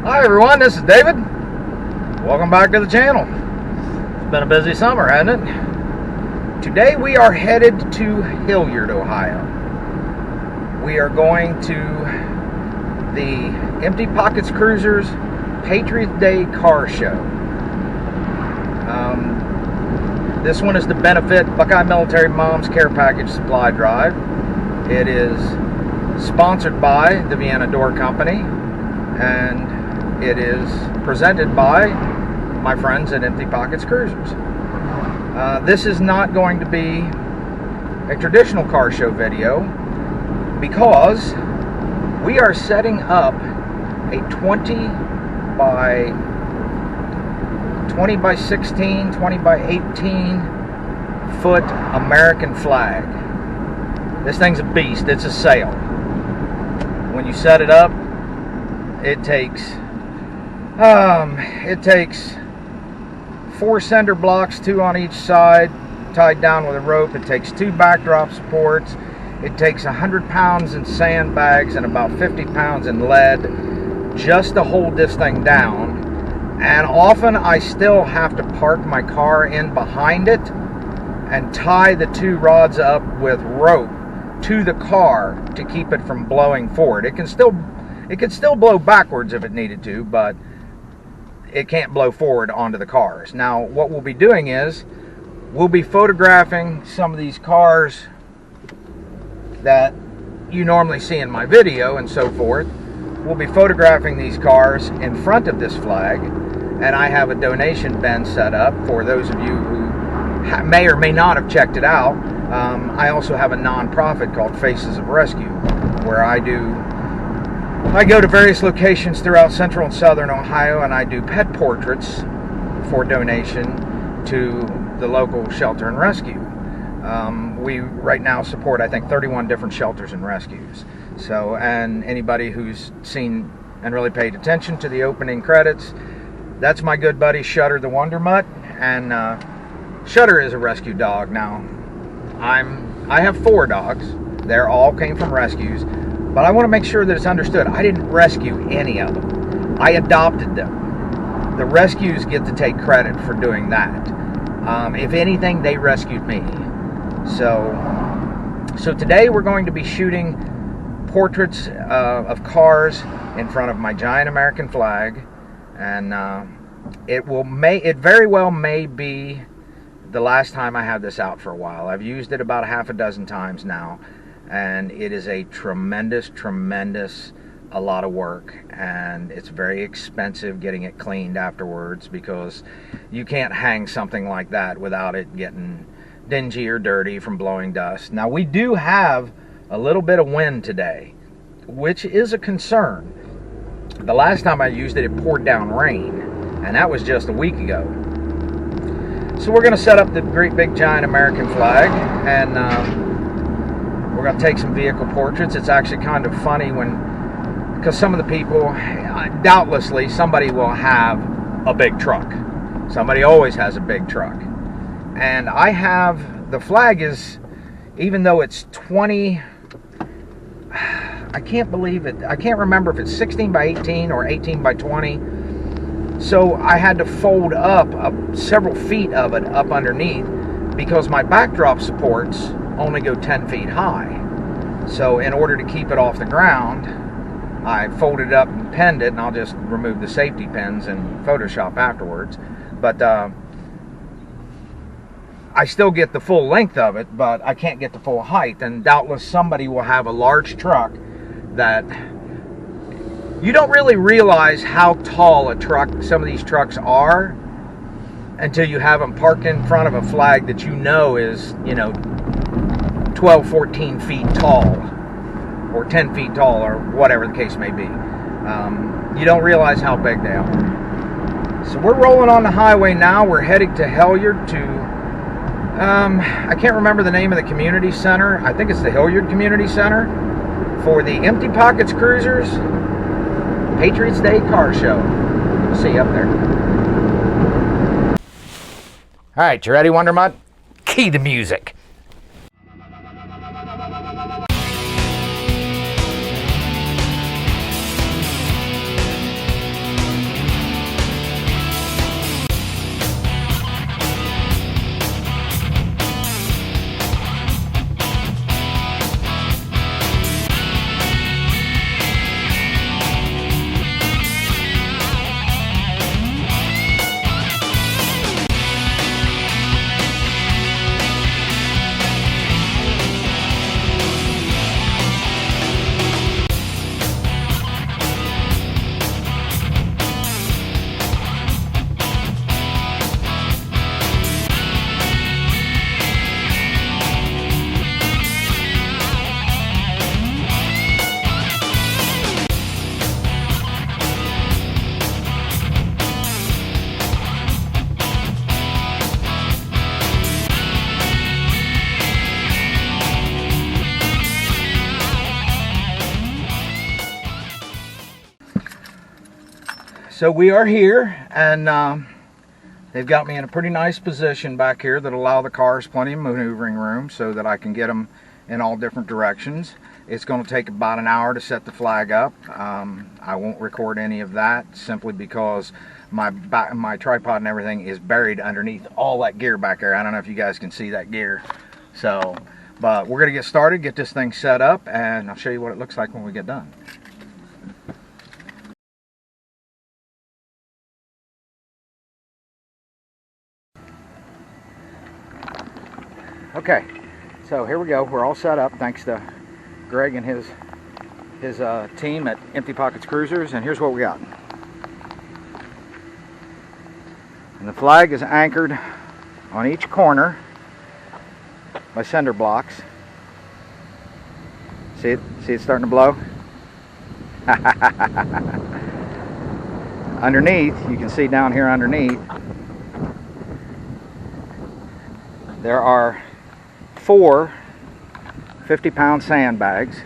Hi everyone, this is David. Welcome back to the channel. It's been a busy summer, hasn't it? Today we are headed to Hilliard, Ohio. We are going to the Empty Pockets Cruisers Patriots Day car show. This one is to benefit Buckeye Military Moms Care Package Supply Drive. It is sponsored by the Vienna Door Company, and it is presented by my friends at Empty Pockets Cruisers. This is not going to be a traditional car show video because we are setting up a 20 by 16, 20 by 18 foot American flag. This thing's a beast. It's a sail. When you set it up, it takes 4 cinder blocks, 2 on each side, tied down with a rope. It takes 2 backdrop supports. It takes 100 pounds in sandbags and about 50 pounds in lead just to hold this thing down. And often I still have to park my car in behind it and tie the 2 rods up with rope to the car to keep it from blowing forward. It can still blow backwards if it needed to, but it can't blow forward onto the cars. Now, what we'll be doing is we'll be photographing some of these cars that you normally see in my video and so forth. We'll be photographing these cars in front of this flag, and I have a donation bin set up for those of you who may or may not have checked it out. I also have a non-profit called Faces of Rescue, where I go to various locations throughout central and southern Ohio, and I do pet portraits for donation to the local shelter and rescue. We right now support, I think, 31 different shelters and rescues. So, and anybody who's seen and really paid attention to the opening credits, that's my good buddy Shutter the Wonder Mutt, and Shutter is a rescue dog. Now, I have 4 dogs. They all came from rescues, but I want to make sure that it's understood. I didn't rescue any of them. I adopted them. The rescues get to take credit for doing that. If anything, they rescued me. So today we're going to be shooting portraits of cars in front of my giant American flag, and it very well may be the last time I have this out for a while. I've used it about half a dozen times now, and it is a tremendous a lot of work, and it's very expensive getting it cleaned afterwards, because you can't hang something like that without it getting dingy or dirty from blowing dust. Now, we do have a little bit of wind today, which is a concern. The last time I used it, it poured down rain, and that was just a week ago. So we're going to set up the great big giant American flag, and we're going to take some vehicle portraits. It's actually kind of funny because some of the people, doubtlessly somebody will have a big truck. Somebody always has a big truck. And I have, the flag is, even though it's 20, I can't believe it. I can't remember if it's 16 by 18 or 18 by 20. So I had to fold up several feet of it up underneath, because my backdrop supports only go 10 feet high. So in order to keep it off the ground, I folded it up and pinned it, and I'll just remove the safety pins in Photoshop afterwards. But I still get the full length of it, but I can't get the full height. And doubtless somebody will have a large truck that you don't really realize how tall a truck, some of these trucks are, until you have them parked in front of a flag that you know is, 12, 14 feet tall, or 10 feet tall, or whatever the case may be. You don't realize how big they are. So we're rolling on the highway now. We're heading to Hilliard to, I can't remember the name of the community center. I think it's the Hilliard Community Center, for the Empty Pockets Cruisers Patriots Day car show. We'll see you up there. All right, you ready, Wonder Mutt? Key to music. So we are here, and they've got me in a pretty nice position back here that allow the cars plenty of maneuvering room so that I can get them in all different directions. It's going to take about an hour to set the flag up. I won't record any of that simply because my tripod and everything is buried underneath all that gear back there. I don't know if you guys can see that gear. So, but we're going to get started, get this thing set up, and I'll show you what it looks like when we get done. Okay, so here we go. We're all set up thanks to Greg and his team at Empty Pockets Cruisers, and here's what we got. And the flag is anchored on each corner by cinder blocks. See it? See it starting to blow? Underneath, you can see down here underneath, there are 4 50-pound sandbags.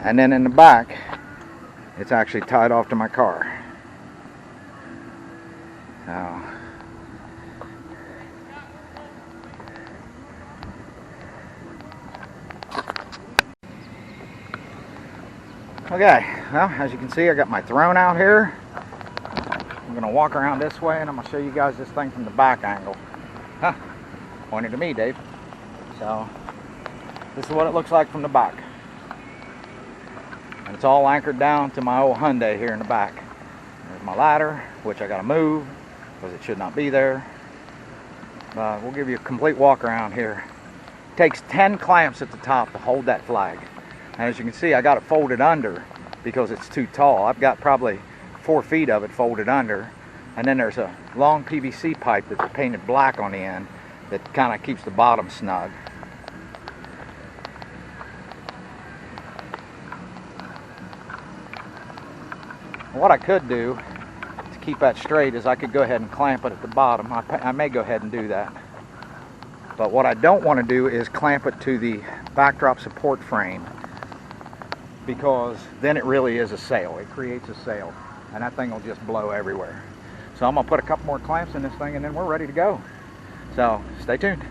And then in the back, it's actually tied off to my car. So, okay, well, as you can see, I got my throne out here. I'm going to walk around this way, and I'm going to show you guys this thing from the back angle. Huh, pointed to me, Dave. So, this is what it looks like from the back. And it's all anchored down to my old Hyundai here in the back. There's my ladder, which I got to move because it should not be there. But we'll give you a complete walk around here. It takes 10 clamps at the top to hold that flag. And as you can see, I got it folded under because it's too tall. I've got probably 4 feet of it folded under, and then there's a long PVC pipe that's painted black on the end that kind of keeps the bottom snug. What I could do to keep that straight is I could go ahead and clamp it at the bottom. I may go ahead and do that, but what I don't want to do is clamp it to the backdrop support frame, because then it really is a sail. It creates a sail, and that thing will just blow everywhere. So I'm going to put a couple more clamps in this thing, and then we're ready to go. So stay tuned.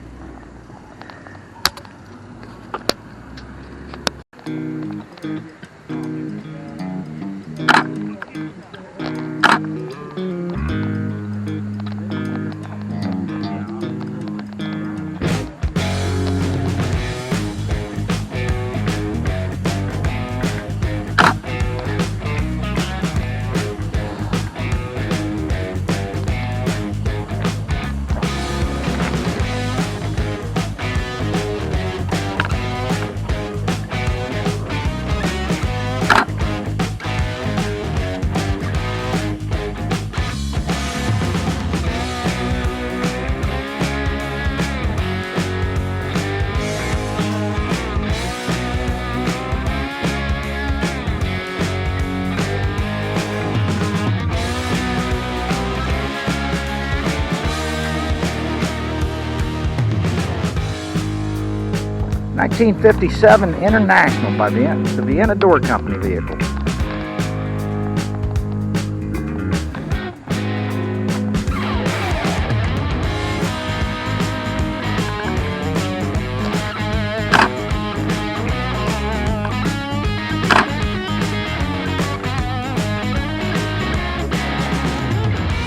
...1957 International by the Vienna Door Company vehicle.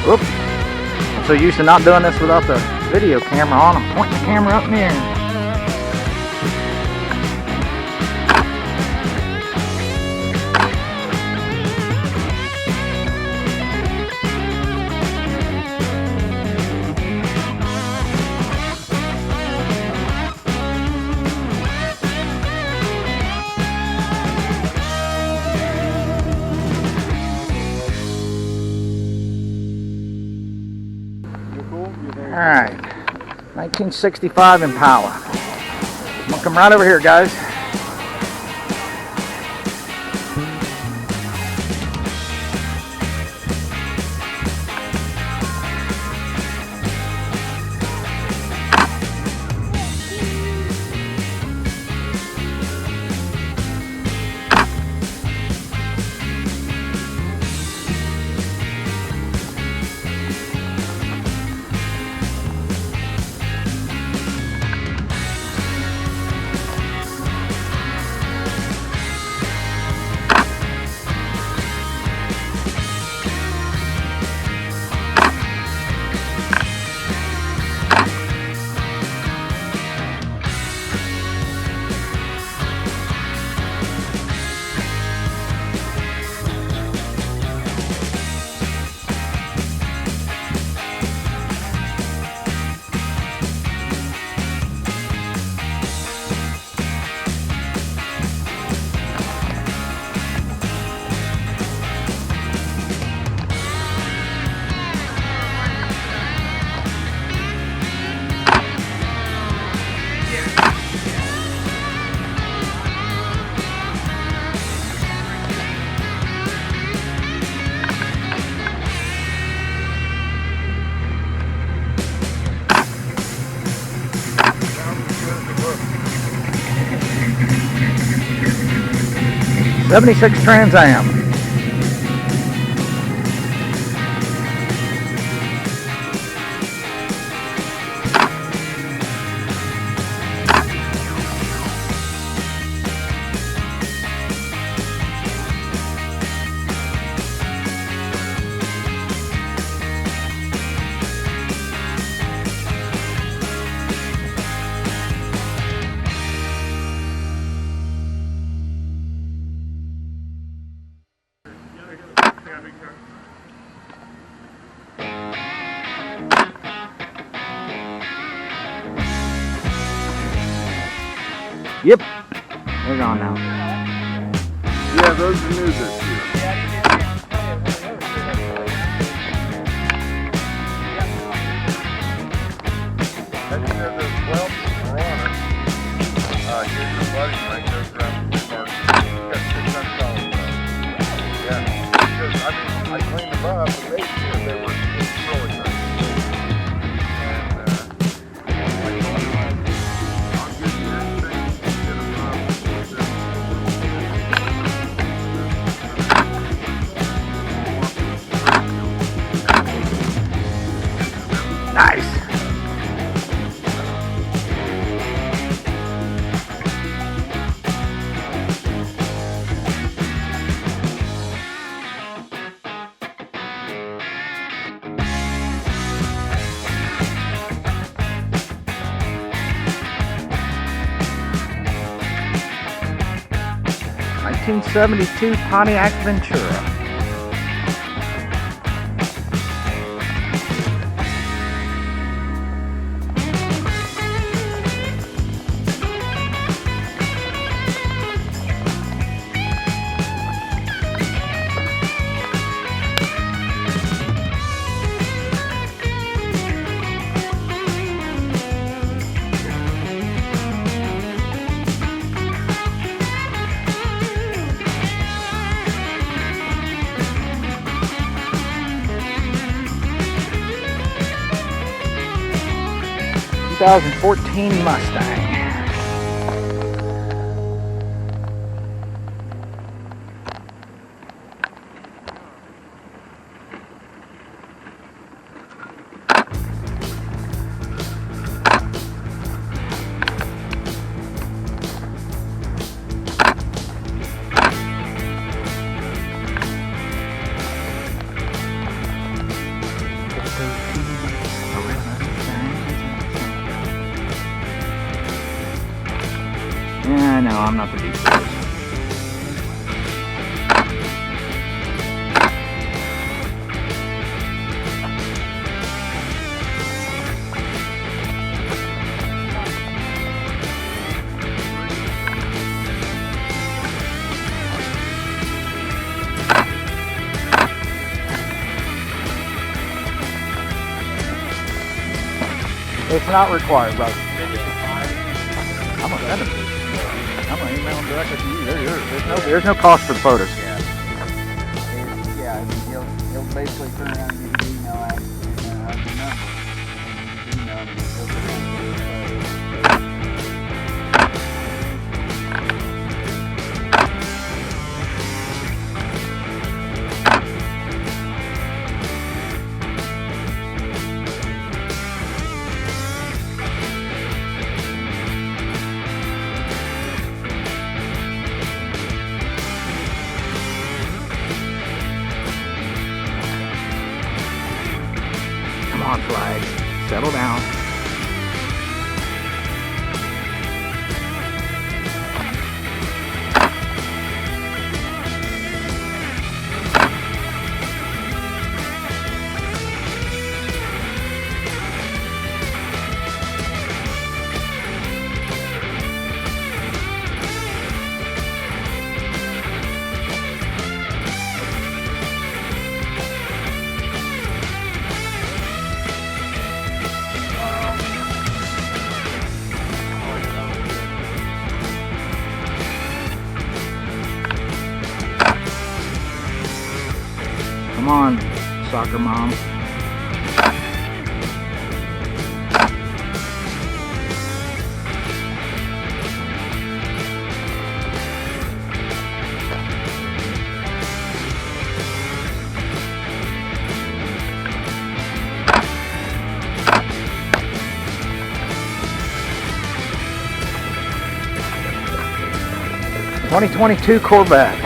Whoop. I'm so used to not doing this without the video camera on. I'm pointing the camera up in the air. Alright, 1965 Impala. I'm gonna come right over here, guys. 76 Trans Am. Yep, we're gone now. Yeah, those are new this year. And you know, those welds are on it. Here's your buddy might go grab the mark. He's got $600 left. Yeah, because I cleaned them up and they were really nice. Nice. '72 Pontiac Ventura. '14 Mustang. Yeah, no, I'm not the deep person. It's not required, brother. I'm gonna send them. I'm gonna email them directly to you. They're yours. There's no cost for the photos. Yeah, he'll basically turn around and give you an email out Come on, flag. Settle down. Come on, soccer mom. 2022 Corvette.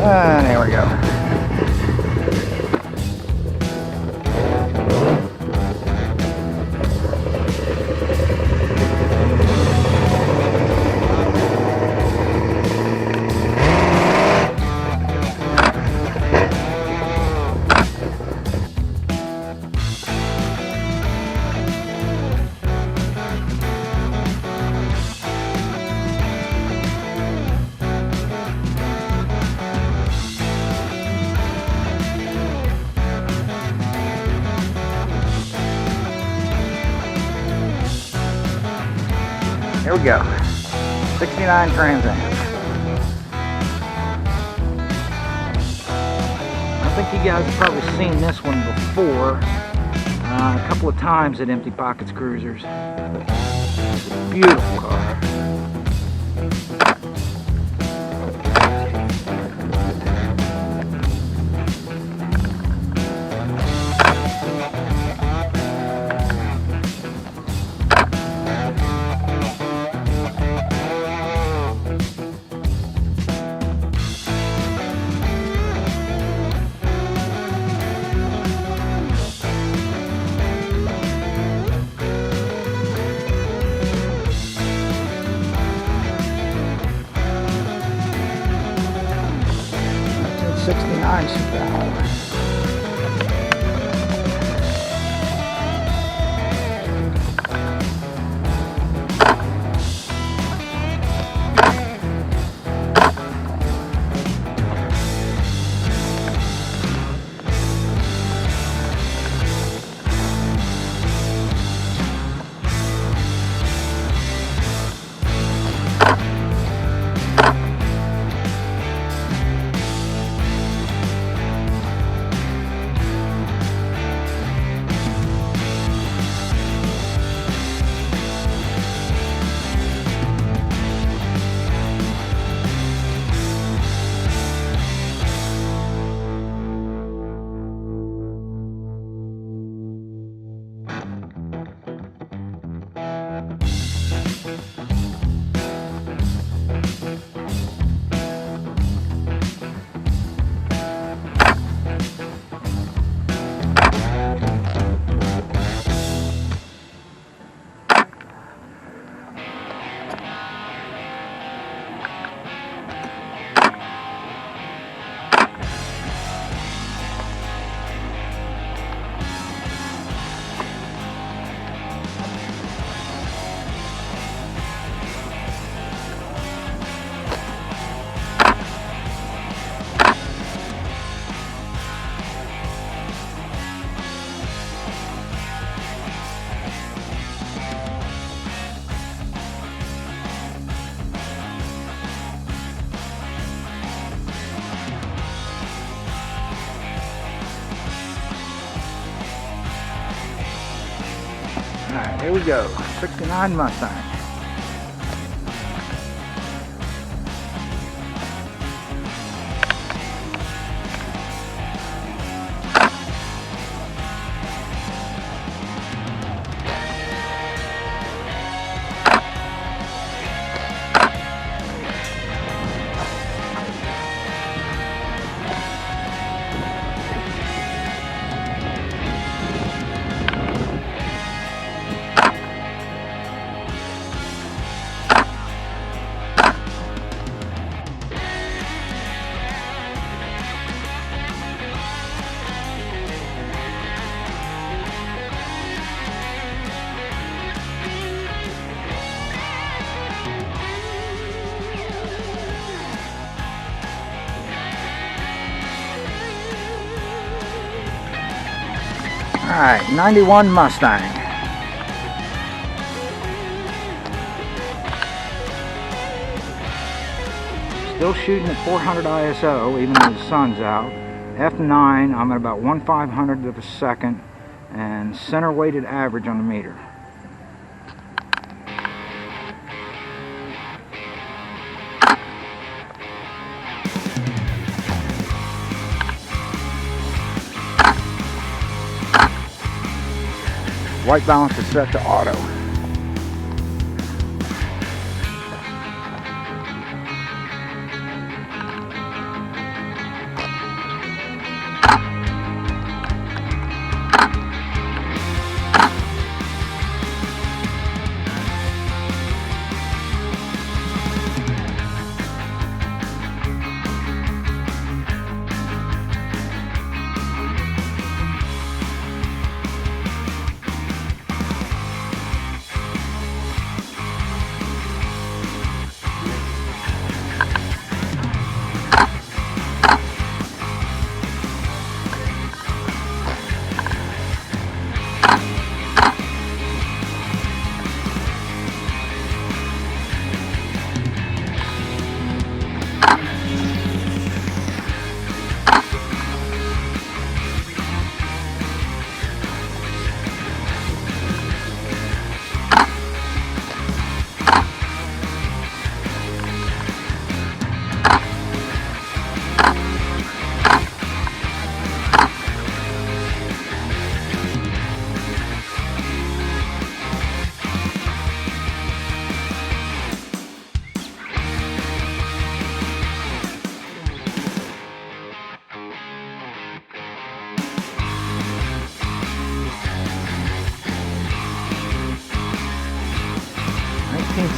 And there we go. Here we go. 69 Trans Am. I think you guys have probably seen this one before a couple of times at Empty Pockets Cruisers. It's a beautiful car. '69 Chevelle. Alright, here we go. 69 Mustang. Alright, 91 Mustang. Still shooting at 400 ISO even though the sun's out. F9, I'm at about 1/500th of a second, and center weighted average on the meter. White balance is set to auto.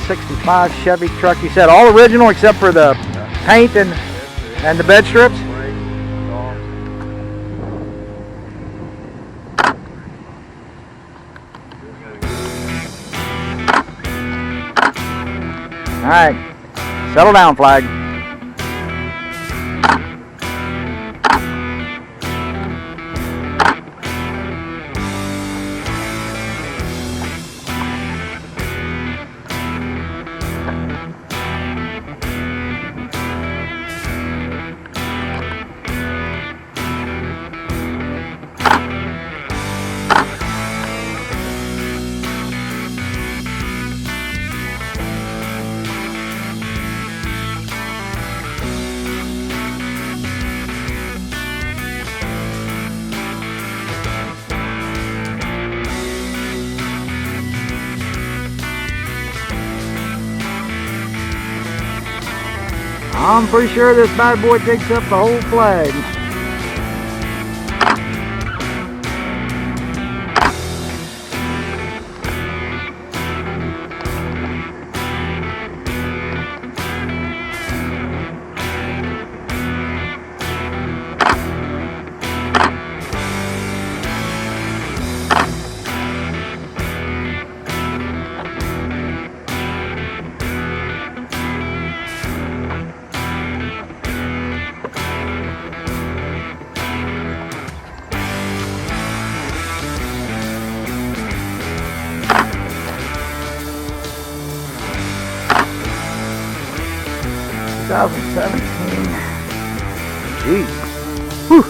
'65 Chevy truck. You said all original except for the paint and the bed strips? Alright, settle down, Flag. I'm pretty sure this bad boy takes up the whole flag. Jeez. Whew.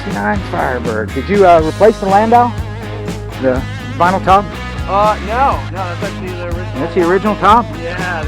'69 Firebird. Did you replace the Landau? The vinyl top? No, that's actually the original. That's the original top? Yeah.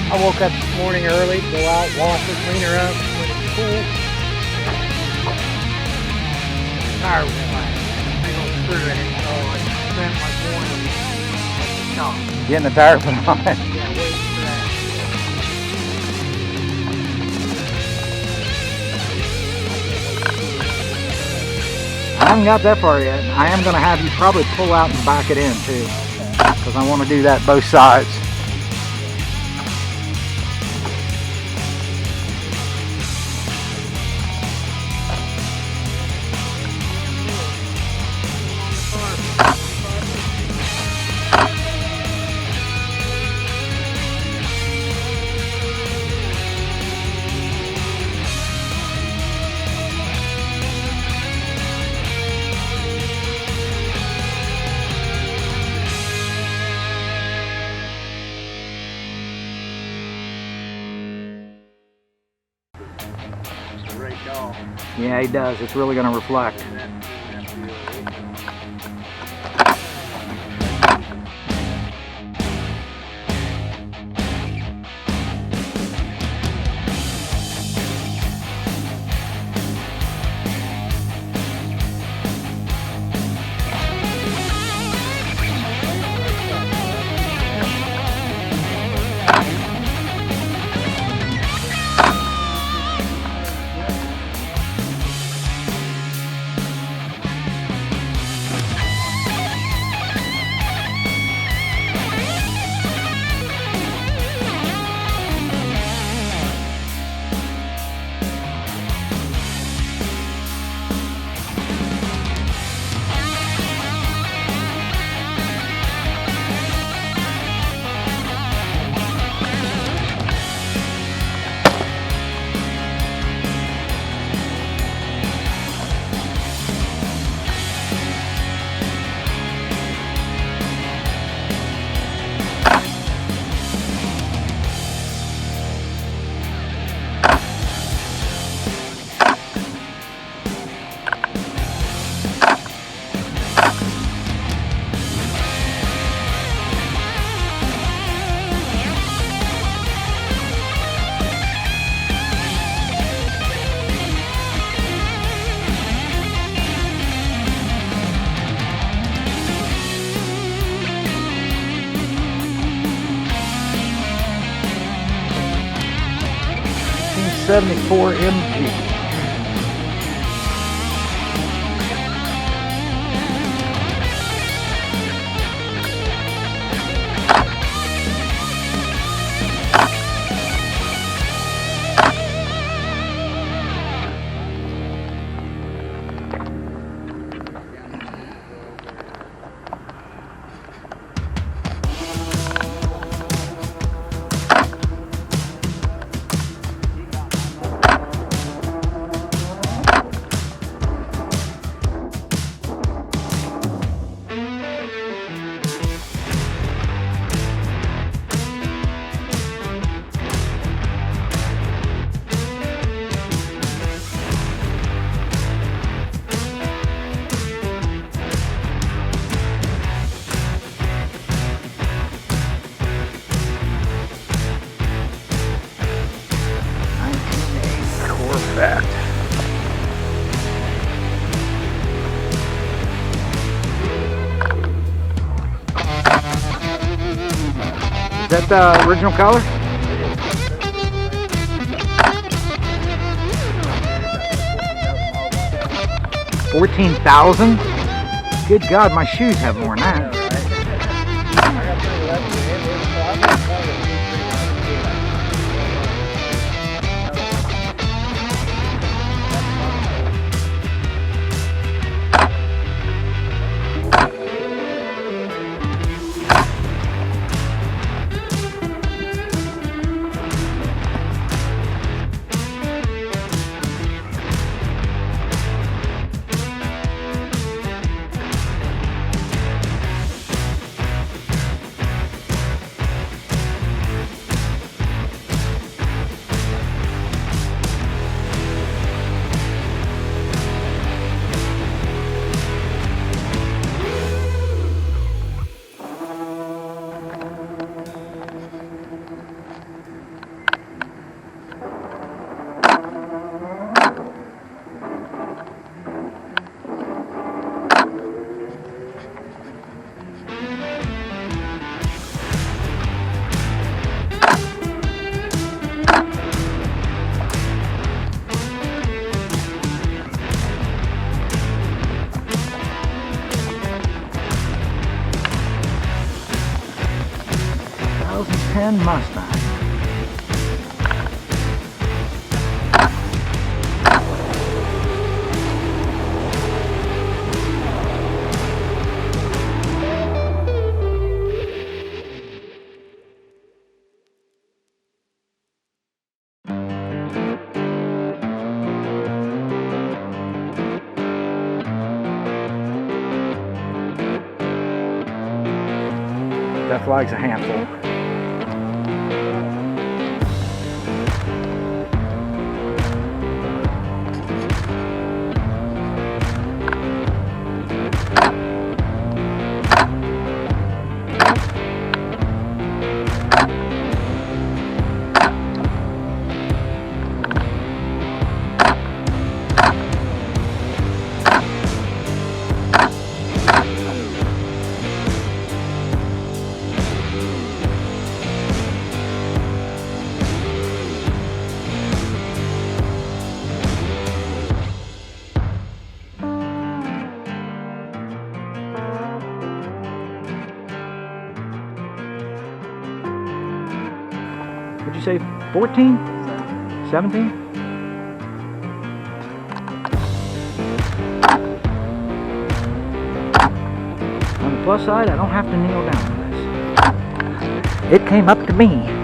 I woke up this morning early, go out, wash her, clean her up, when it's cool. Tire was flat. Big old screw in it, so I spent my morning at the shop. Getting the tire put on. Yeah, waiting for that. I haven't got that far yet. I am going to have you probably pull out and back it in too, because I want to do that both sides. Yeah, he does. It's really going to reflect. 1974 MG. Corvette. Is that the original color? $14,000? Good God, my shoes have more than that. Mustang. That flag's a handful. What'd you say, 14? 17? On the plus side, I don't have to kneel down for this. It came up to me.